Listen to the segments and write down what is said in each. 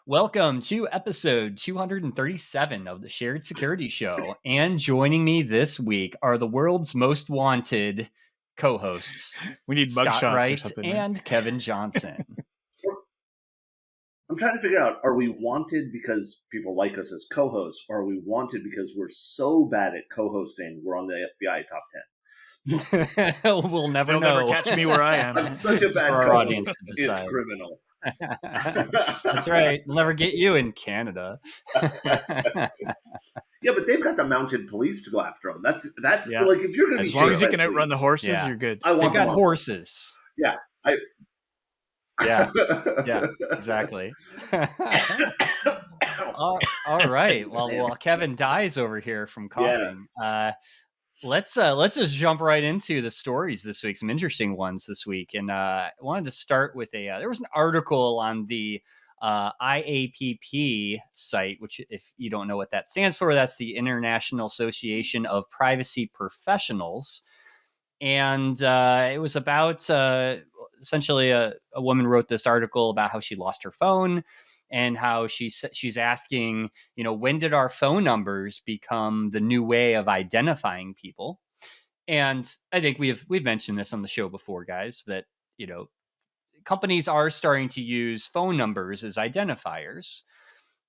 Welcome to episode 237 of the Shared Security Show. And joining me this week are the world's most wanted co-hosts, We need Scott mugshots or Wright something. and Kevin Johnson. I'm trying to figure out, are we wanted because people like us as co-hosts, or are we wanted because we're so bad at co-hosting we're on the FBI top 10? We'll never They'll know. never catch me where I am. I'm such a It's bad for our co-host. audience to It's decide. criminal. That's right. We'll never get you in Canada. Yeah, but they've got the mounted police to go after them. That's Yeah. like, if you're going to be As long as you chased can by outrun the police, horses, Yeah. you're good. I They've want them got on horses. Yeah, Yeah, exactly. All right. Well, while Kevin dies over here from coughing, let's just jump right into the stories this week. Some interesting ones this week, and I wanted to start with there was an article on the IAPP site, which, if you don't know what that stands for, that's the International Association of Privacy Professionals. And it was about essentially a woman wrote this article about how she lost her phone and how she's asking, when did our phone numbers become the new way of identifying people? And I think we've mentioned this on the show before, guys, that, companies are starting to use phone numbers as identifiers.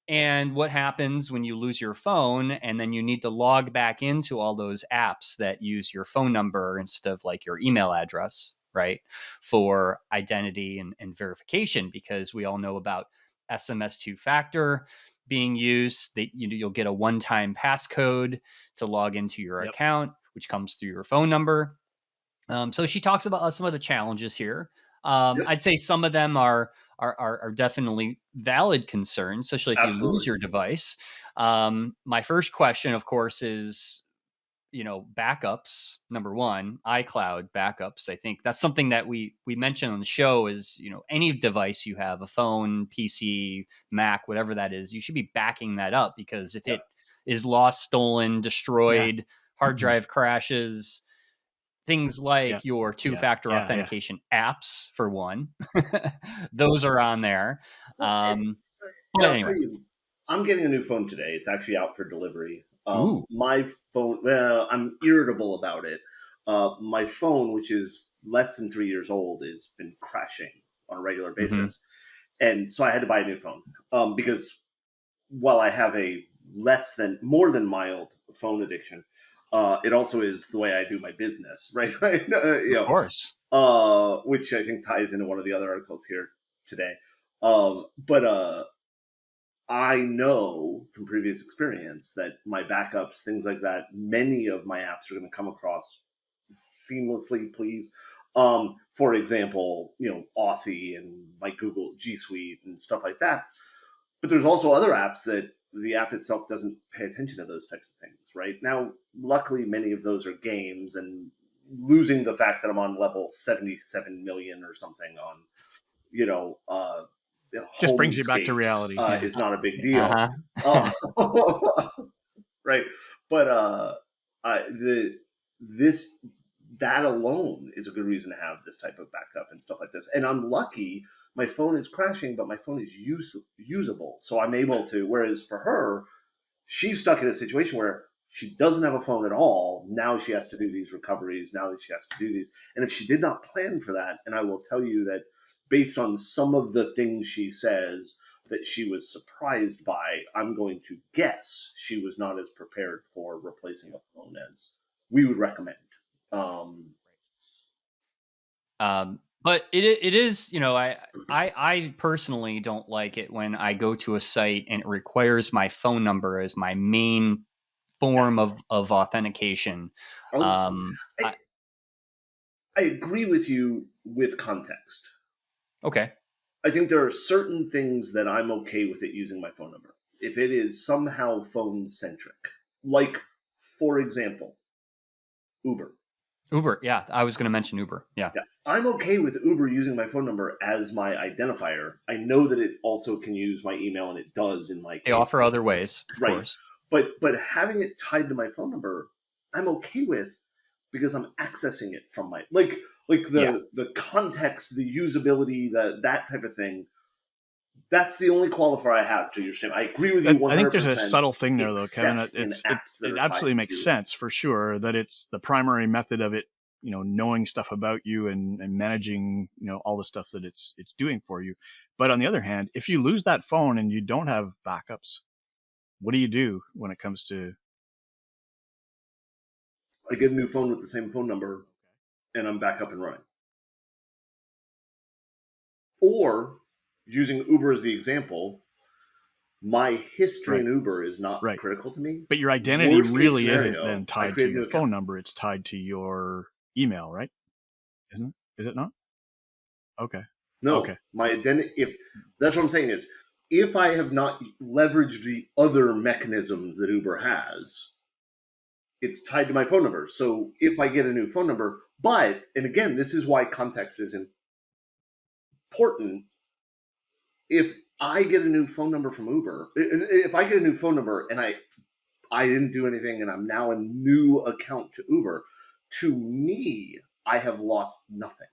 And what happens when you lose your phone and then you need to log back into all those apps that use your phone number instead of like your email address, right? For identity and verification, because we all know about SMS two-factor being used. That you'll get a one-time passcode to log into your account, which comes through your phone number. So she talks about some of the challenges here. I'd say some of them are definitely valid concerns, especially if you lose your device. My first question, of course, is, backups. Number one, iCloud backups. I think that's something that we mentioned on the show is, any device you have, a phone, PC, Mac, whatever that is, you should be backing that up, because if it is lost, stolen, destroyed, hard drive crashes, things like your two-factor authentication apps, for one, those are on there. I'll anyway. tell you, I'm getting a new phone today. It's actually out for delivery. My phone, I'm irritable about it. My phone, which is less than 3 years old, has been crashing on a regular basis. And so I had to buy a new phone because while I have a more than mild phone addiction, it also is the way I do my business, right? Of course. Which I think ties into one of the other articles here today. But I know from previous experience that my backups, things like that, many of my apps are going to come across seamlessly, please. For example, Authy and my Google G Suite and stuff like that. But there's also other apps that the app itself doesn't pay attention to those types of things, right? Now, luckily, many of those are games, and losing the fact that I'm on level 77 million or something on, just brings you back to reality. Is not a big deal. Right. But that alone is a good reason to have this type of backup and stuff like this. And I'm lucky my phone is crashing, but my phone is usable. So I'm able to, whereas for her, she's stuck in a situation where she doesn't have a phone at all. Now she has to do these recoveries. Now that she has to do these. And if she did not plan for that, and I will tell you that based on some of the things she says that she was surprised by, I'm going to guess she was not as prepared for replacing a phone as we would recommend. But it is, I personally don't like it when I go to a site and it requires my phone number as my main form of authentication. I agree with you with context. Okay. I think there are certain things that I'm okay with it using my phone number. If it is somehow phone-centric. Like, for example, Uber. Yeah. I was going to mention Uber. Yeah. I'm okay with Uber using my phone number as my identifier. I know that it also can use my email, and it does in my case. They offer other ways, of course. But having it tied to my phone number, I'm okay with, because I'm accessing it from my the context, the usability, that type of thing. That's the only qualifier I have to your statement. I agree with you 100%. I think there's a subtle thing there, though, Kevin. It absolutely makes sense for sure that it's the primary method of it, knowing stuff about you and managing, all the stuff that it's doing for you. But on the other hand, if you lose that phone and you don't have backups, what do you do when it comes to? I get a new phone with the same phone number and I'm back up and running. Or, using Uber as the example, my history in Uber is not critical to me. But your identity really isn't then tied to your phone number. It's tied to your email, right? Isn't it? Is it not? Okay. No. Okay. My identity, that's what I'm saying is, if I have not leveraged the other mechanisms that Uber has, it's tied to my phone number. So if I get a new phone number, and again, this is why context is important. If I get a new phone number from Uber, if I get a new phone number and I didn't do anything and I'm now a new account to Uber, to me, I have lost nothing.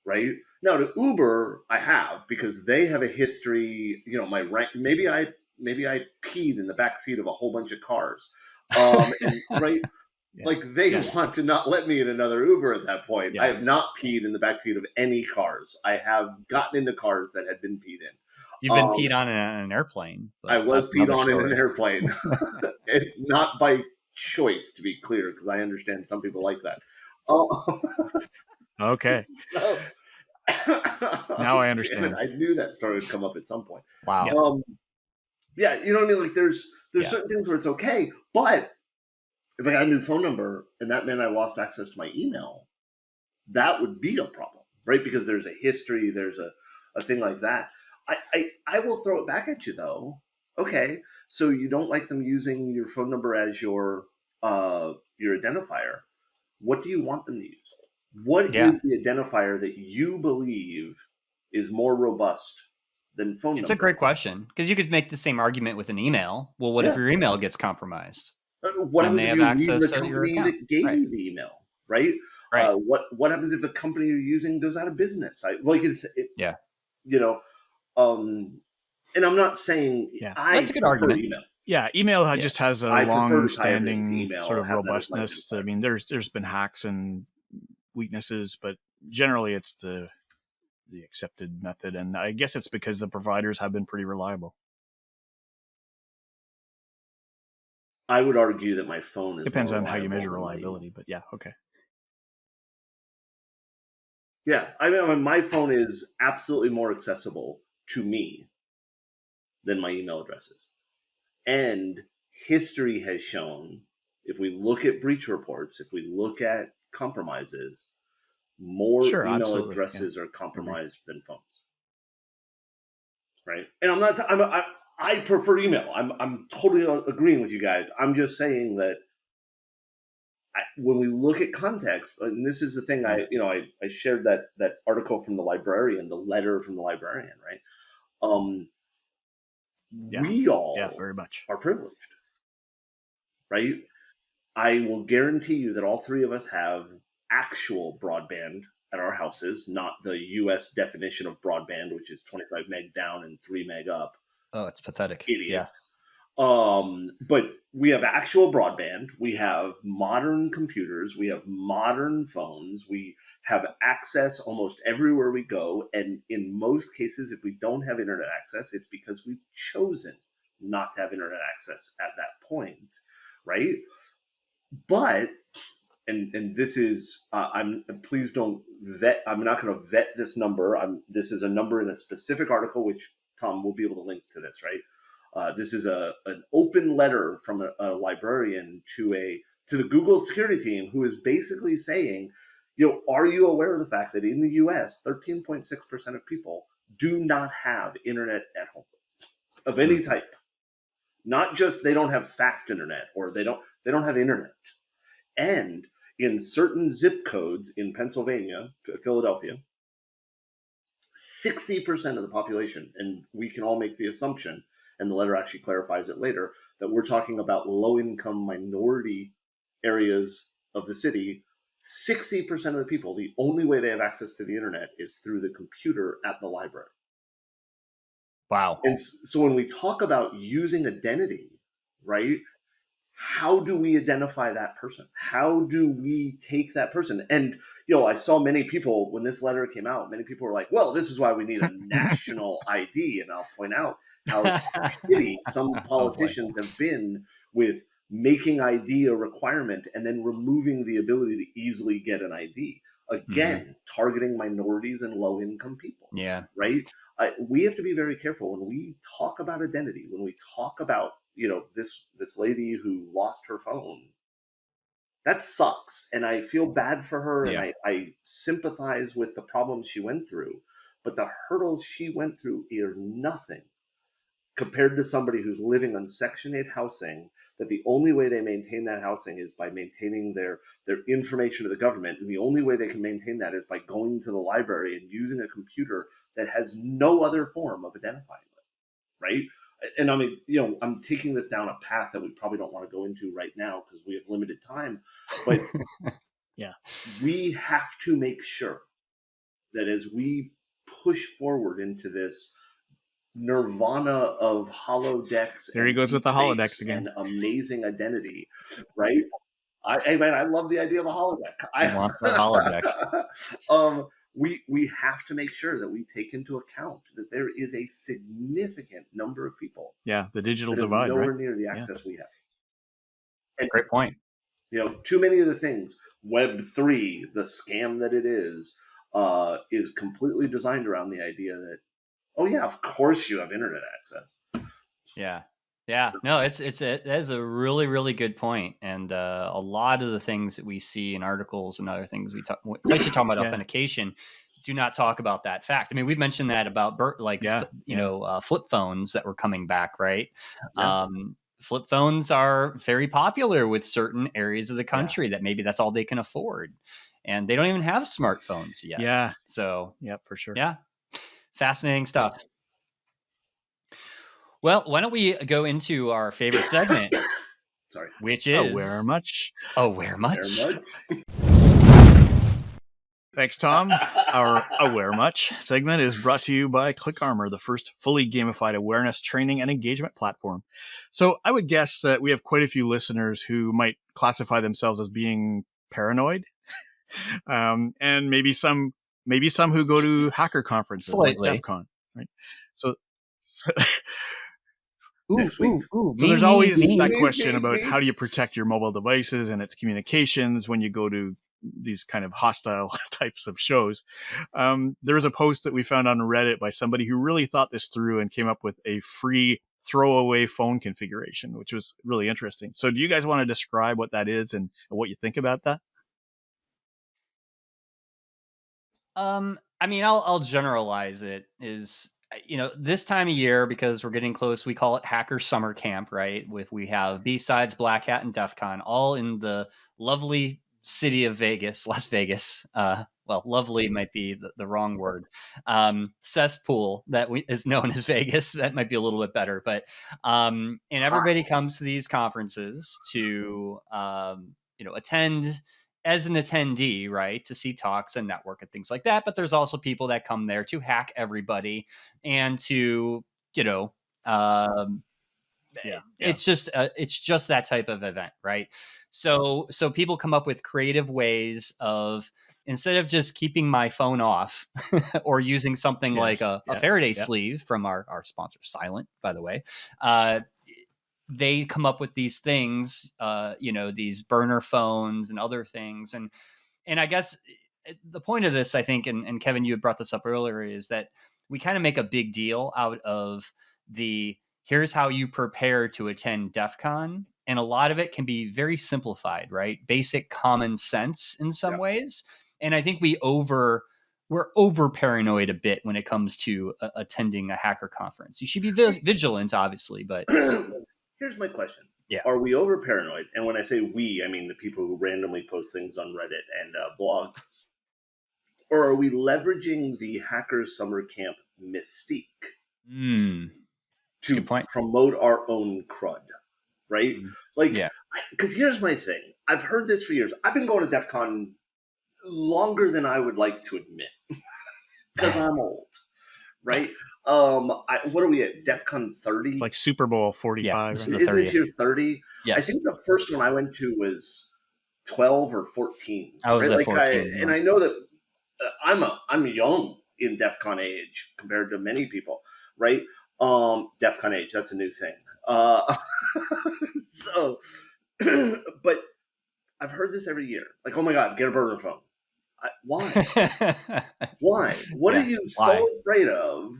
Right? Now to Uber, I have, because they have a history, my rank. Maybe I peed in the backseat of a whole bunch of cars. Right? Yeah. Like they want to not let me in another Uber at that point. Yeah. I have not peed in the backseat of any cars. I have gotten into cars that had been peed in. You've been peed on in an airplane. I was peed on in an airplane. Not by choice, to be clear, because I understand some people like that. Okay. So now I understand. I knew that story would come up at some point. Wow. Yeah, you know what I mean? Like there's certain things where it's okay, but if I got a new phone number and that meant I lost access to my email, that would be a problem, right? Because there's a history, there's a thing like that. I will throw it back at you though. Okay, so you don't like them using your phone number as your identifier. What do you want them to use? What is the identifier that you believe is more robust than phone number? It's a great question, because you could make the same argument with an email. Well, what if your email gets comompromised? What happens if you leave the company that gave you the email, right? Right. What happens if the company you're using goes out of business? And I'm not saying that's a good argument. Email. Yeah, email just has a long-standing sort of robustness. I mean, there's been hacks and weaknesses, but generally it's the accepted method, and I guess it's because the providers have been pretty reliable. I would argue that my phone is depends on how you measure reliability, but yeah, okay. Yeah, I mean, my phone is absolutely more accessible to me than my email addresses. And history has shown, if we look at breach reports, if we look at compromises, more email addresses are compromised than phones. Right? And I prefer email. I'm totally agreeing with you guys. I'm just saying that when we look at context, and this is the thing, I shared that article from the librarian, the letter from the librarian, right? We all very much are privileged, right? I will guarantee you that all three of us have actual broadband at our houses, not the US definition of broadband, which is 25 meg down and 3 meg up. Oh, it's pathetic. Idiots. But we have actual broadband. We have modern computers. We have modern phones. We have access almost everywhere we go. And in most cases, if we don't have internet access, it's because we've chosen not to have internet access at that point, right? But, and this is, please don't vet, I'm not going to vet this number. This is a number in a specific article, which Tom will be able to link to this, right? This is an open letter from a librarian to the Google security team, who is basically saying, are you aware of the fact that in the US, 13.6% of people do not have internet at home of any type? Not just they don't have fast internet, or they don't have internet. And in certain zip codes in Pennsylvania, Philadelphia, 60% of the population, and we can all make the assumption, and the letter actually clarifies it later, that we're talking about low-income minority areas of the city. 60% of the people, the only way they have access to the internet is through the computer at the library. Wow. And so when we talk about using identity, right? How do we identify that person? How do we take that person? And, I saw many people, when this letter came out, many people were like, well, this is why we need a national ID. And I'll point out how shitty some Oh boy. politicians have been with making ID a requirement and then removing the ability to easily get an ID. Again, targeting minorities and low-income people. Yeah. Right? We have to be very careful when we talk about identity, when we talk about, this lady who lost her phone. That sucks. And I feel bad for her. Yeah. And I sympathize with the problems she went through. But the hurdles she went through are nothing compared to somebody who's living on Section 8 housing, that the only way they maintain that housing is by maintaining their information to the government. And the only way they can maintain that is by going to the library and using a computer that has no other form of identifying them, right? And I mean, I'm taking this down a path that we probably don't want to go into right now because we have limited time. But yeah, we have to make sure that as we push forward into this nirvana of holodecks, there he goes with the holodecks again, and amazing identity, right? I love the idea of a holodeck. I want the holodeck. We have to make sure that we take into account that there is a significant number of people. Yeah, the digital that divide, nowhere right? near the access we have. And, great point. Too many of the things, Web3, the scam that it is completely designed around the idea that, oh yeah, of course you have internet access. Yeah. So, no, that is a really, really good point. And a lot of the things that we see in articles and other things especially talking about authentication, do not talk about that fact. I mean, we've mentioned that about flip phones that were coming back, right? Yeah. Flip phones are very popular with certain areas of the country that maybe that's all they can afford, and they don't even have smartphones yet. Yeah. So yeah, for sure. Yeah. Fascinating stuff. Well, why don't we go into our favorite segment? Sorry. Which is Aware Much. Aware Much. Thanks, Tom. Our Aware Much segment is brought to you by ClickArmor, the first fully gamified awareness training and engagement platform. So I would guess that we have quite a few listeners who might classify themselves as being paranoid, and maybe some who go to hacker conferences Slightly. like DEF CON, right? So next week. So there's always that question about how do you protect your mobile devices and its communications when you go to these kind of hostile types of shows. There was a post that we found on Reddit by somebody who really thought this through and came up with a free throwaway phone configuration, which was really interesting. So do you guys want to describe what that is and what you think about that? I mean, I'll generalize it. Is this time of year, because we're getting close, we call it Hacker Summer Camp, right? We have BSides, BlackHat, and DEF CON, all in the lovely city of Vegas, Las Vegas. Well, lovely might be the wrong word. Cesspool that is known as Vegas. That might be a little bit better, but and everybody comes to these conferences to attend as an attendee, right, to see talks and network and things like that. But there's also people that come there to hack everybody and to, it's just that type of event, right? So people come up with creative ways of, instead of just keeping my phone off or using something like a Faraday sleeve from our sponsor Silent, by the way, they come up with these things, these burner phones and other things. And I guess the point of this, I think, and Kevin, you had brought this up earlier, is that we kind of make a big deal out of here's how you prepare to attend DEF CON. And a lot of it can be very simplified, right? Basic common sense in some ways. And I think we're over paranoid a bit when it comes to attending a hacker conference. You should be vigilant, obviously, but here's my question. Yeah. Are we over paranoid? And when I say we, I mean the people who randomly post things on Reddit and blogs. Or are we leveraging the Hackers Summer Camp mystique to promote our own crud, right? Because here's my thing. I've heard this for years. I've been going to DEF CON longer than I would like to admit because I'm old, right? What are we at? DEF CON 30? It's like Super Bowl 45. Yeah, this Right? is the Is this 30th. year 30? Yes. I think the first one I went to was 12 or 14. I was right? at 14. And I know that I'm young in DEF CON age compared to many people, right? DEF CON age, that's a new thing. So, but I've heard this every year. Like, oh my God, get a burner phone. Why? Why? What are you so afraid of?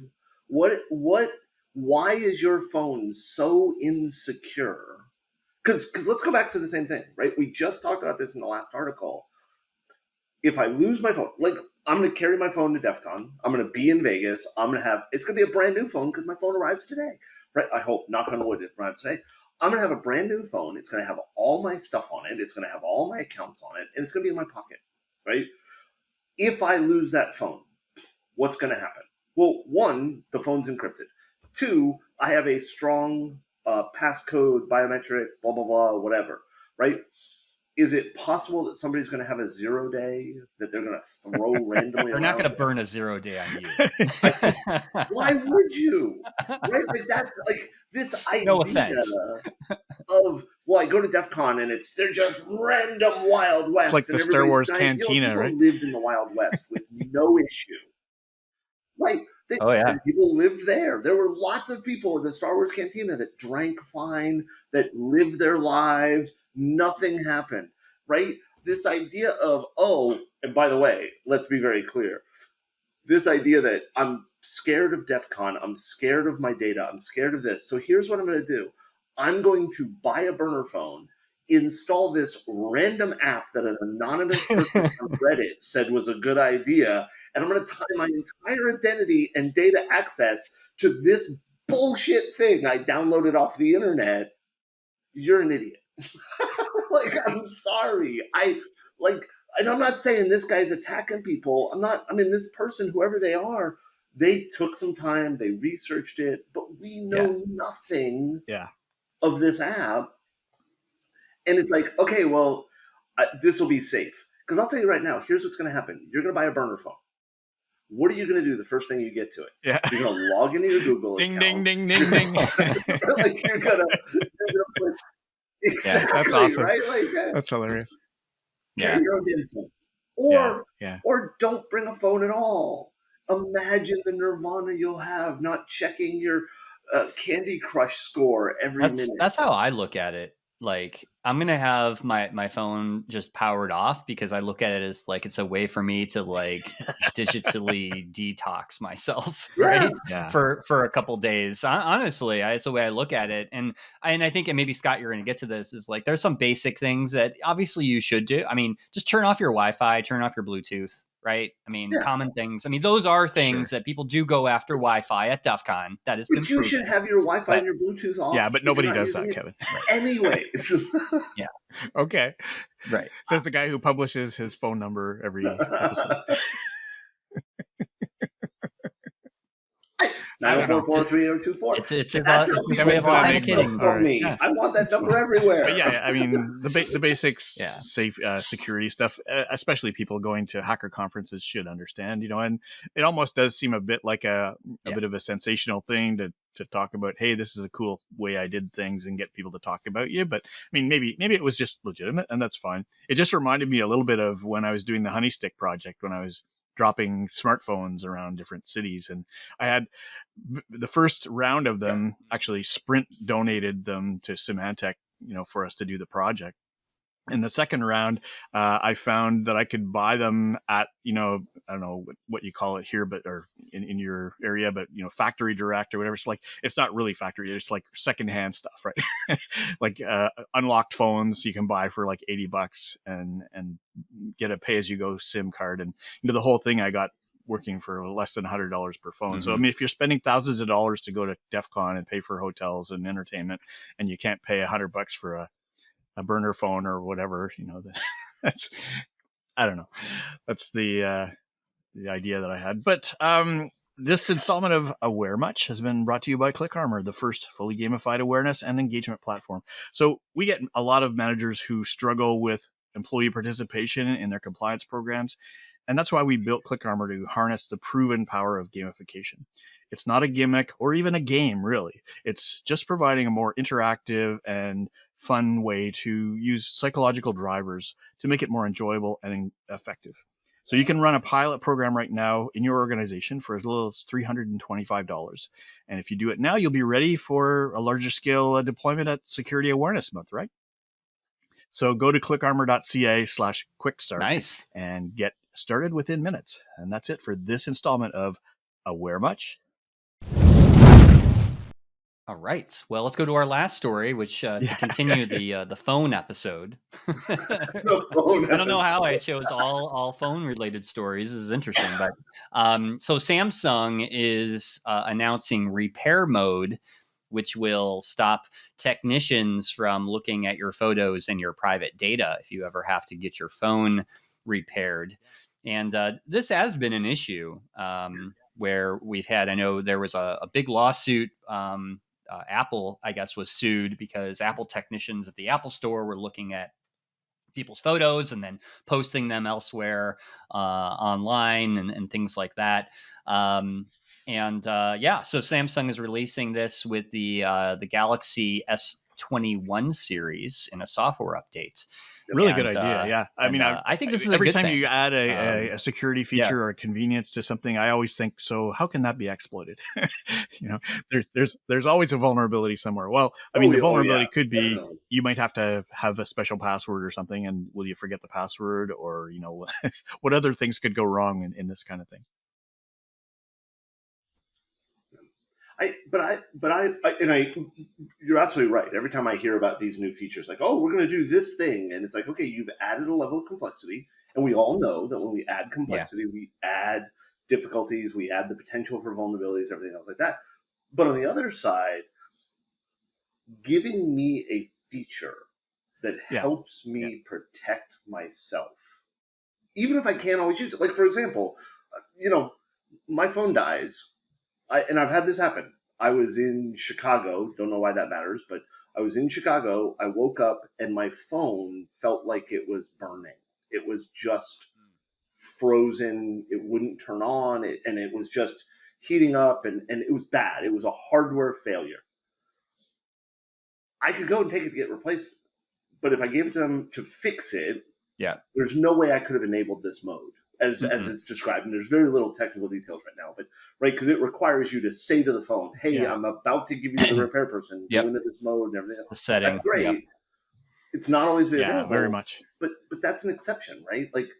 Why is your phone so insecure? Because let's go back to the same thing, right? We just talked about this in the last article. If I lose my phone, like I'm going to carry my phone to DEF CON. I'm going to be in Vegas. It's going to be a brand new phone because my phone arrives today, right? I hope, knock on wood, it arrives today. I'm going to have a brand new phone. It's going to have all my stuff on it. It's going to have all my accounts on it, and it's going to be in my pocket, right? If I lose that phone, what's going to happen? Well, one, the phone's encrypted. Two, I have a strong passcode, biometric, blah, blah, blah, whatever, right? Is it possible that somebody's going to have a 0 day that they're going to throw randomly They're around? not going to burn a 0 day on you. Why would you? Right? Like that's like this idea No offense. of, well, I go to DEF CON and they're just random Wild West. It's like and the Star Wars dying. cantina, people right? lived in the Wild West with no issue. Right? People lived there. There were lots of people in the Star Wars cantina that drank fine, that lived their lives. Nothing happened, right? This idea of, and by the way, let's be very clear. This idea that I'm scared of DEF CON, I'm scared of my data, I'm scared of this. So here's what I'm going to do. I'm going to buy a burner phone, install this random app that an anonymous person on Reddit said was a good idea, and I'm going to tie my entire identity and data access to this bullshit thing I downloaded off the internet. You're an idiot. Like, I'm sorry. And I'm not saying this guy's attacking people. This person, whoever they are, they took some time, they researched it, but we know nothing of this app. And it's like, okay, well, this will be safe. Because I'll tell you right now, here's what's going to happen. You're going to buy a burner phone. What are you going to do the first thing you get to it? Yeah. You're going to log into your Google ding, account. Ding, ding, ding, ding. Like you're going to put, exactly, that's awesome. Right? Like, that's hilarious. Carry your own info. Or don't bring a phone at all. Imagine the nirvana you'll have not checking your Candy Crush score every minute. That's how I look at it. Like, I'm going to have my phone just powered off because I look at it as like it's a way for me to like digitally detox myself, right? Yeah. For a couple days. Honestly, it's the way I look at it. And I think, and maybe Scott, you're going to get to this, is like there's some basic things that obviously you should do. I mean, just turn off your Wi-Fi, turn off your Bluetooth. Right. I mean, common things. I mean, those are things that people do go after Wi-Fi at DEF CON. That is, but you should have your Wi-Fi and your Bluetooth off. Yeah, but nobody does that, Kevin. Anyways. Yeah. Okay. Right. Says the guy who publishes his phone number every episode. 904-430-24. It's that's how people for me. Yeah. I want that number everywhere. But yeah, I mean the basics, safe security stuff, especially people going to hacker conferences should understand. And it almost does seem a bit like a bit of a sensational thing to talk about. Hey, this is a cool way I did things and get people to talk about you. But I mean, maybe it was just legitimate, and that's fine. It just reminded me a little bit of when I was doing the Honey Stick project, when I was dropping smartphones around different cities, and I had the first round of them. Actually, Sprint donated them to Symantec, for us to do the project. In the second round, I found that I could buy them at, I don't know what you call it here, but or in your area, but factory direct or whatever. It's like, it's not really factory, it's like secondhand stuff, right? Like unlocked phones you can buy for like $80 and get a pay-as-you-go SIM card, and the whole thing I got working for less than $100 per phone. Mm-hmm. So I mean, if you're spending thousands of dollars to go to DEF CON and pay for hotels and entertainment, and you can't pay $100 for a burner phone or whatever, that's, I don't know. That's the idea that I had. But this installment of Aware Much has been brought to you by ClickArmor, the first fully gamified awareness and engagement platform. So we get a lot of managers who struggle with employee participation in their compliance programs. And that's why we built ClickArmor, to harness the proven power of gamification. It's not a gimmick or even a game, really. It's just providing a more interactive and fun way to use psychological drivers to make it more enjoyable and effective. So you can run a pilot program right now in your organization for as little as $325. And if you do it now, you'll be ready for a larger scale deployment at Security Awareness Month, right? So go to clickarmor.ca/quickstart Nice. and get started within minutes. And that's it for this installment of Aware Much? All right. Well, let's go to our last story, which to continue the phone episode. I don't know how I chose all phone related stories. This is interesting, but so Samsung is announcing repair mode, which will stop technicians from looking at your photos and your private data if you ever have to get your phone repaired. And this has been an issue where we've had, I know there was a big lawsuit. Apple, I guess, was sued because Apple technicians at the Apple Store were looking at people's photos and then posting them elsewhere online and things like that. So Samsung is releasing this with the Galaxy S21 series in a software update. Really good idea. Yeah. I mean, I think this is every a good time thing. you add a security feature or a convenience to something, I always think, so how can that be exploited? There's always a vulnerability somewhere. Well, I mean, the vulnerability could be definitely. You might have to have a special password or something, and will you forget the password, or what other things could go wrong in this kind of thing? You're absolutely right. Every time I hear about these new features, like, oh, we're going to do this thing, and it's like, okay, you've added a level of complexity, and we all know that when we add complexity, we add difficulties, we add the potential for vulnerabilities, everything else like that. But on the other side, giving me a feature that helps me protect myself, even if I can't always use it. Like, for example, my phone dies. And I've had this happen. I was in Chicago. Don't know why that matters, but I was in Chicago. I woke up and my phone felt like it was burning. It was just frozen. It wouldn't turn on. And it was just heating up, and it was bad. It was a hardware failure. I could go and take it to get replaced. But if I gave it to them to fix it, there's no way I could have enabled this mode. As it's described, and there's very little technical details right now, but because it requires you to say to the phone, "Hey, I'm about to give you the repair person, go into this mode and everything." The setting, that's great. It's not always been available, very much. But that's an exception, right? Like,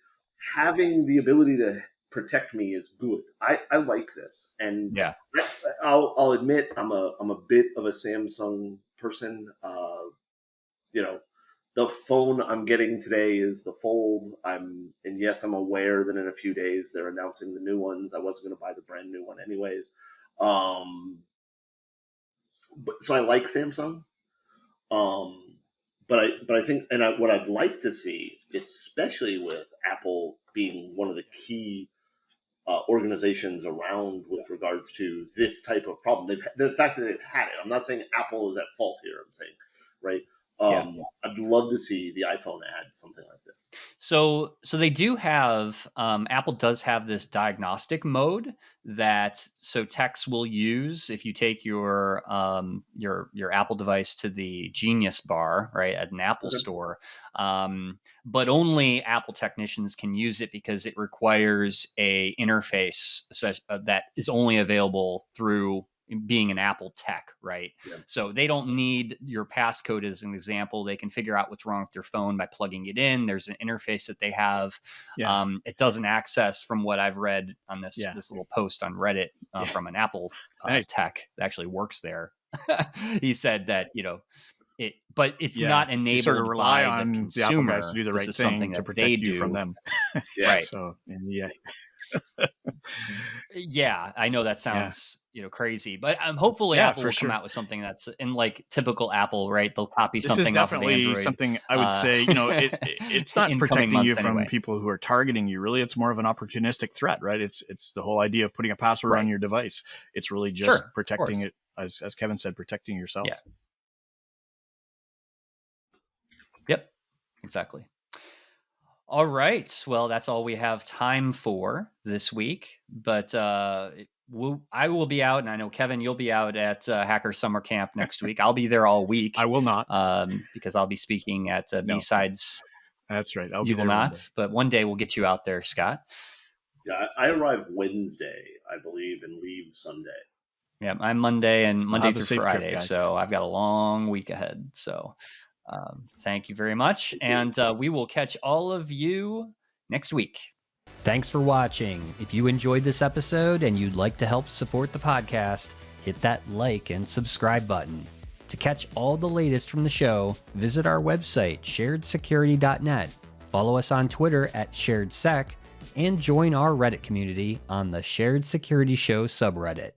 having the ability to protect me is good. I like this, and I'll admit I'm a bit of a Samsung person. The phone I'm getting today is the Fold. And yes, I'm aware that in a few days they're announcing the new ones. I wasn't going to buy the brand new one anyways. So I like Samsung. But I think, what I'd like to see, especially with Apple being one of the key organizations around with regards to this type of problem, the fact that they've had it. I'm not saying Apple is at fault here. I'm saying, right. I'd love to see the iPhone add something like this. So they do have, Apple does have this diagnostic mode that techs will use if you take your Apple device to the Genius Bar, right, at an Apple store. But only Apple technicians can use it because it requires a interface that is only available through being an Apple tech, right? So they don't need your passcode as an example. They can figure out what's wrong with your phone by plugging it in. There's an interface that they have. It doesn't access, from what I've read on this little post on Reddit from an Apple tech that actually works there. He said that, but it's not enabled. You sort of rely on the consumer. The Apple guys to do the right thing to protect you from them. Right. So, yeah, I know that sounds crazy, but hopefully Apple will come out with something that's in like typical Apple, right? They'll copy something off of Android. This is definitely something I would say, it's not protecting you from people who are targeting you. Really, it's more of an opportunistic threat, right? It's the whole idea of putting a password on your device. It's really just protecting it, as Kevin said, protecting yourself. Yeah. Yep, exactly. All right. Well, that's all we have time for this week. But I will be out, and I know Kevin, you'll be out at Hacker Summer Camp next week. I'll be there all week. I will not, because I'll be speaking at No. BSides. That's right. You will not, but one day we'll get you out there, Scott. Yeah, I arrive Wednesday, I believe, and leave Sunday. Yeah, I'm Monday Have a through safe trip, Friday, guys. so I've got a long week ahead. So thank you very much, and we will catch all of you next week. Thanks for watching. If you enjoyed this episode and you'd like to help support the podcast, hit that like and subscribe button. To catch all the latest from the show, visit our website, sharedsecurity.net. Follow us on Twitter at SharedSec, and join our Reddit community on the Shared Security Show subreddit.